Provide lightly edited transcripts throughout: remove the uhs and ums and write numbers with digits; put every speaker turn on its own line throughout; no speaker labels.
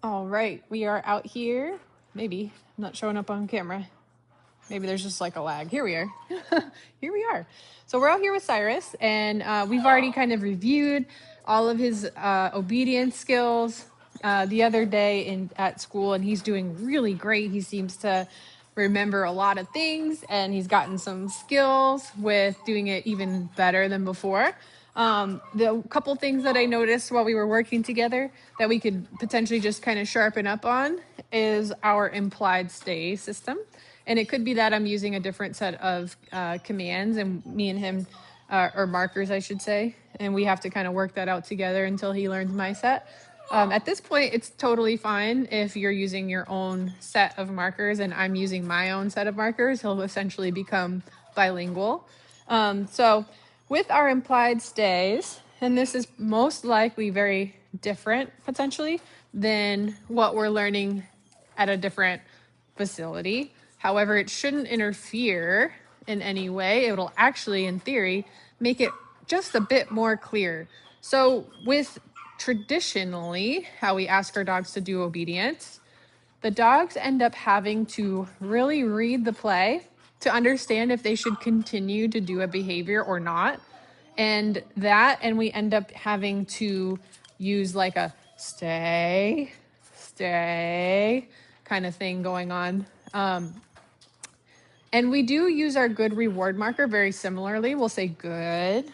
All right, we are out here. Maybe I'm not showing up on camera. Maybe there's just like a lag. Here we are. Here we are. So we're out here with Cyrus, and we've already kind of reviewed all of his obedience skills the other day at school, and he's doing really great. He seems to remember a lot of things, and he's gotten some skills with doing it even better than before. The couple things that I noticed while we were working together that we could potentially just kind of sharpen up on is our implied stay system. And it could be that I'm using a different set of commands, and me and him, or markers, I should say, and we have to kind of work that out together until he learns my set. At this point, it's totally fine if you're using your own set of markers and I'm using my own set of markers. He'll essentially become bilingual. So with our implied stays, and this is most likely very different potentially than what we're learning at a different facility. However, it shouldn't interfere in any way. It'll actually, in theory, make it just a bit more clear. So with traditionally how we ask our dogs to do obedience, the dogs end up having to really read the play to understand if they should continue to do a behavior or not. And we end up having to use like a stay kind of thing going on. And we do use our good reward marker very similarly. We'll say good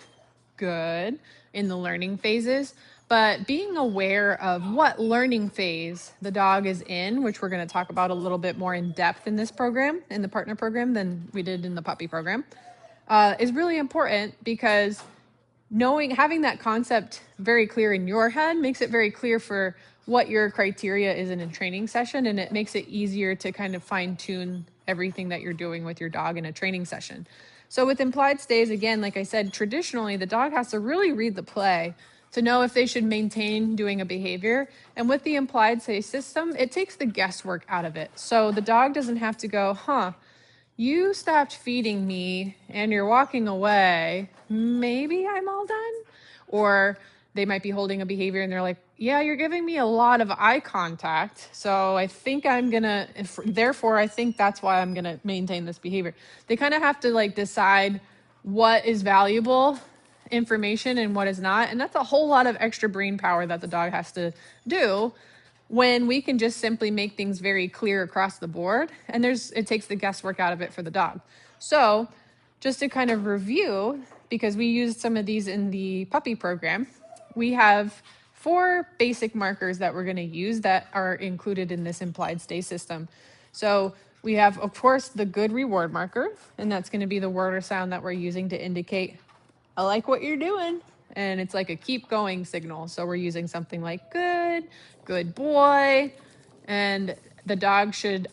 in the learning phases, but being aware of what learning phase the dog is in, which we're going to talk about a little bit more in depth in this program, in the partner program, than we did in the puppy program, is really important, because having that concept very clear in your head makes it very clear for what your criteria is in a training session, and it makes it easier to kind of fine tune everything that you're doing with your dog in a training session. So with implied stays, again, like I said, traditionally the dog has to really read the play to know if they should maintain doing a behavior. And with the implied stay system, it takes the guesswork out of it. So the dog doesn't have to go, you stopped feeding me and you're walking away. Maybe I'm all done. Or they might be holding a behavior and they're like, yeah, you're giving me a lot of eye contact. So I think therefore I think that's why I'm going to maintain this behavior. They kind of have to like decide what is valuable information and what is not. And that's a whole lot of extra brain power that the dog has to do, when we can just simply make things very clear across the board, and it takes the guesswork out of it for the dog. So just to kind of review, because we used some of these in the puppy program, we have 4 basic markers that we're going to use that are included in this implied stay system. So we have, of course, the good reward marker, and that's going to be the word or sound that we're using to indicate, I like what you're doing. And it's like a keep going signal. So we're using something like good boy. And the dog should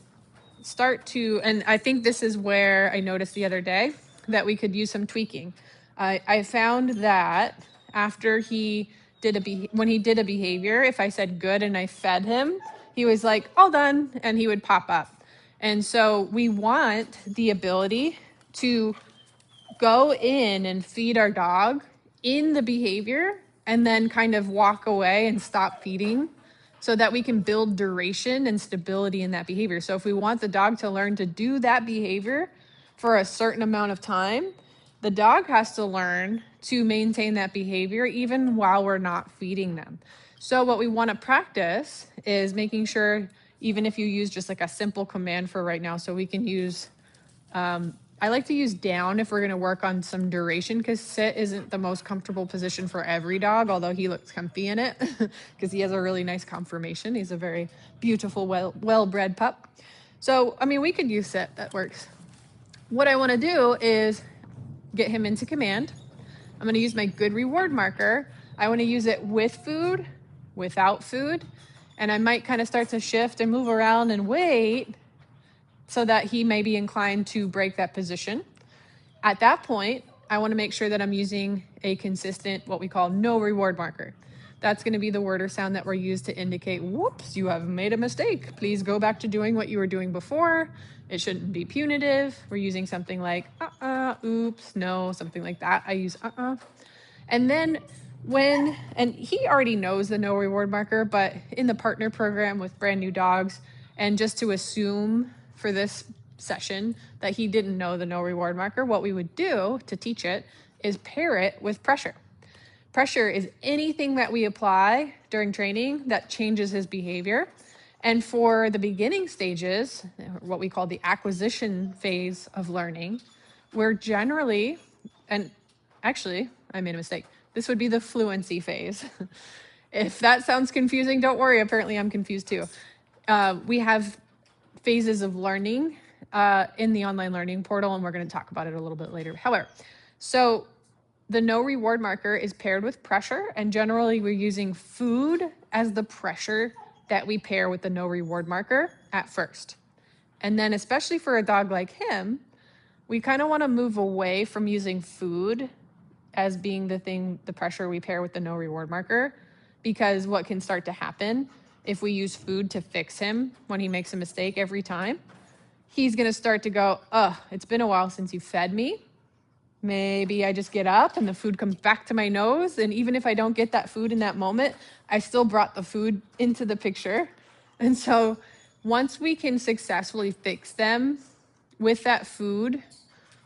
start to, and I think this is where I noticed the other day that we could use some tweaking. I found that after when he did a behavior, if I said good and I fed him, he was like, all done, and he would pop up. And so we want the ability to go in and feed our dog in the behavior and then kind of walk away and stop feeding, so that we can build duration and stability in that behavior. So if we want the dog to learn to do that behavior for a certain amount of time, the dog has to learn to maintain that behavior even while we're not feeding them. So what we want to practice is making sure, even if you use just like a simple command for right now, so we can use, I like to use down if we're going to work on some duration, because sit isn't the most comfortable position for every dog, although he looks comfy in it because he has a really nice conformation. He's a very beautiful, well-bred pup. So, I mean, we could use sit. That works. What I want to do is get him into command. I'm going to use my good reward marker. I want to use it with food, without food, and I might kind of start to shift and move around and wait so that he may be inclined to break that position. At that point, I want to make sure that I'm using a consistent, what we call no reward marker. That's going to be the word or sound that we're used to indicate, whoops, you have made a mistake. Please go back to doing what you were doing before. It shouldn't be punitive. We're using something like, oops, no, something like that. I use, And then And he already knows the no reward marker, but in the partner program with brand new dogs, and just to assume for this session that he didn't know the no reward marker, what we would do to teach it is pair it with pressure. Pressure is anything that we apply during training that changes his behavior. And for the beginning stages, what we call the acquisition phase of learning, we're generally, and actually, I made a mistake. This would be the fluency phase. If that sounds confusing, don't worry. Apparently, I'm confused too. We have phases of learning in the online learning portal, and we're going to talk about it a little bit later. However, so the no reward marker is paired with pressure, and generally we're using food as the pressure that we pair with the no reward marker at first. And then especially for a dog like him, we kind of want to move away from using food as being the pressure we pair with the no reward marker, because what can start to happen if we use food to fix him when he makes a mistake every time, he's going to start to go, it's been a while since you fed me. Maybe I just get up and the food comes back to my nose. And even if I don't get that food in that moment, I still brought the food into the picture. And so once we can successfully fix them with that food,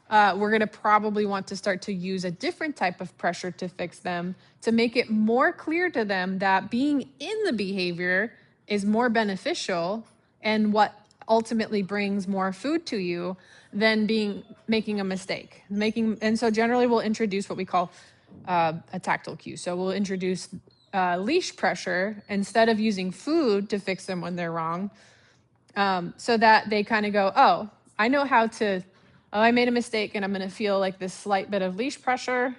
we're going to probably want to start to use a different type of pressure to fix them, to make it more clear to them that being in the behavior is more beneficial and what ultimately brings more food to you than making a mistake. And so generally we'll introduce what we call a tactile cue. So we'll introduce leash pressure instead of using food to fix them when they're wrong, so that they kind of go, I know how to, I made a mistake and I'm going to feel like this slight bit of leash pressure.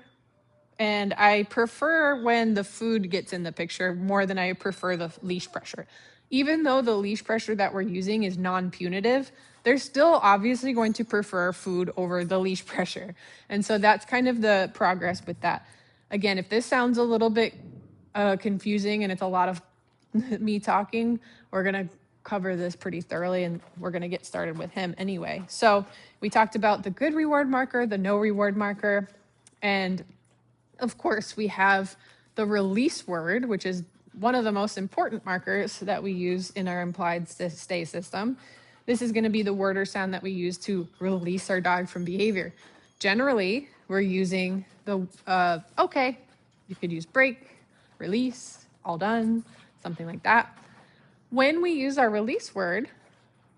And I prefer when the food gets in the picture more than I prefer the leash pressure. Even though the leash pressure that we're using is non-punitive, they're still obviously going to prefer food over the leash pressure. And so that's kind of the progress with that. Again, if this sounds a little bit confusing and it's a lot of me talking, we're going to cover this pretty thoroughly, and we're going to get started with him anyway. So we talked about the good reward marker, the no reward marker, and of course we have the release word, which is one of the most important markers that we use in our implied stay system. This is going to be the word or sound that we use to release our dog from behavior. Generally, we're using the okay. You could use break, release, all done, something like that. When we use our release word,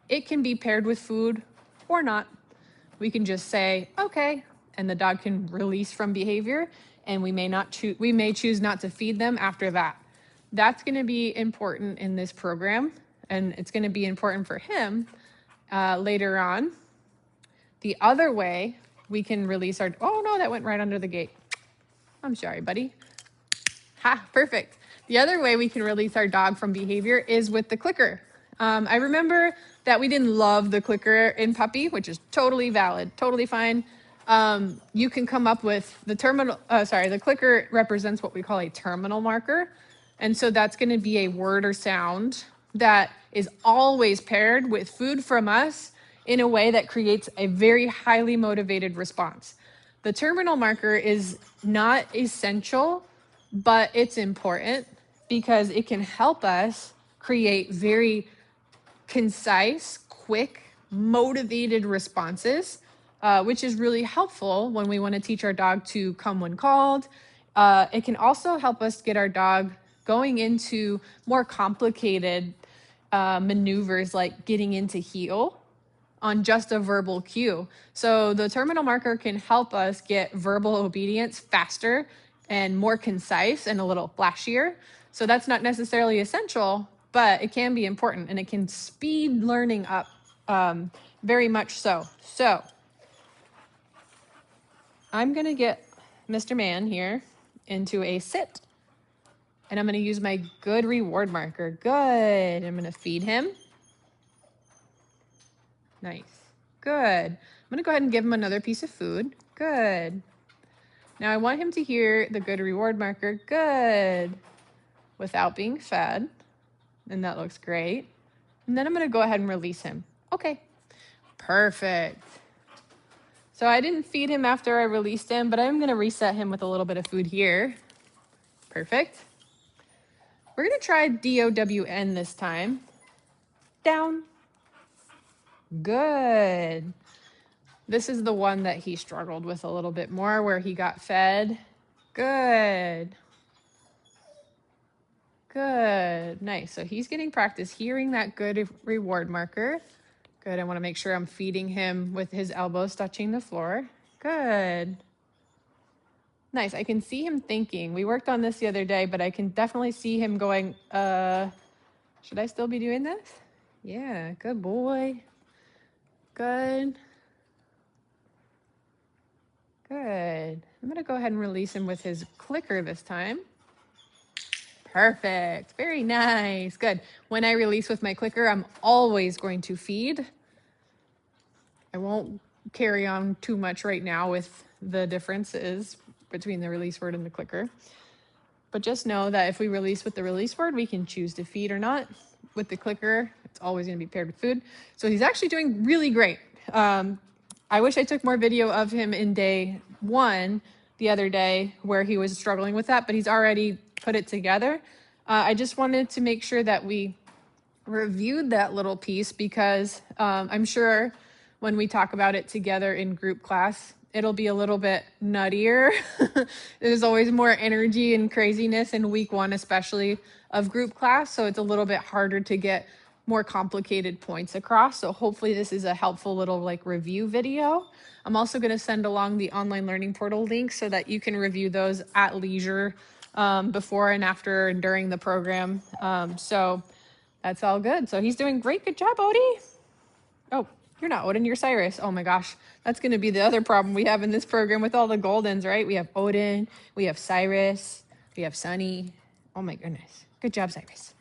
it can be paired with food or not. We can just say, okay, and the dog can release from behavior, and we may choose not to feed them after that. That's going to be important in this program, and it's going to be important for him later on. The other way we can release oh no, that went right under the gate. I'm sorry, buddy. Ha, perfect. The other way we can release our dog from behavior is with the clicker. I remember that we didn't love the clicker in puppy, which is totally valid, totally fine. You can come up with the clicker represents what we call a terminal marker. And so that's going to be a word or sound that is always paired with food from us in a way that creates a very highly motivated response. The terminal marker is not essential, but it's important because it can help us create very concise, quick, motivated responses, which is really helpful when we want to teach our dog to come when called. It can also help us get our dog going into more complicated maneuvers like getting into heel on just a verbal cue. So the terminal marker can help us get verbal obedience faster and more concise and a little flashier. So that's not necessarily essential, but it can be important, and it can speed learning up very much so. So I'm going to get Mr. Man here into a sit, and I'm going to use my good reward marker. Good. I'm going to feed him. Nice. Good. I'm going to go ahead and give him another piece of food. Good. Now I want him to hear the good reward marker. Good. Without being fed. And that looks great. And then I'm going to go ahead and release him. Okay. Perfect. So I didn't feed him after I released him, but I'm going to reset him with a little bit of food here. Perfect. We're going to try DOWN this time. Down. Good. This is the one that he struggled with a little bit more, where he got fed. Good. Good. Nice. So he's getting practice hearing that good reward marker. Good. I want to make sure I'm feeding him with his elbows touching the floor. Good. Nice. I can see him thinking. We worked on this the other day, but I can definitely see him going, should I still be doing this? Yeah. Good boy. Good. Good. I'm going to go ahead and release him with his clicker this time. Perfect. Very nice. Good. When I release with my clicker, I'm always going to feed. I won't carry on too much right now with the differences between the release word and the clicker. But just know that if we release with the release word, we can choose to feed or not. With the clicker, it's always going to be paired with food. So he's actually doing really great. I wish I took more video of him in day 1 the other day where he was struggling with that, but he's already put it together. I just wanted to make sure that we reviewed that little piece because I'm sure when we talk about it together in group class, it'll be a little bit nuttier. There's always more energy and craziness in week 1, especially of group class. So it's a little bit harder to get more complicated points across. So hopefully this is a helpful little like review video. I'm also going to send along the online learning portal link so that you can review those at leisure before and after and during the program. So that's all good. So he's doing great. Good job, Odie. Oh, you're not Odin, you're Cyrus. Oh my gosh. That's going to be the other problem we have in this program with all the Goldens, right? We have Odin, we have Cyrus, we have Sunny. Oh my goodness. Good job, Cyrus.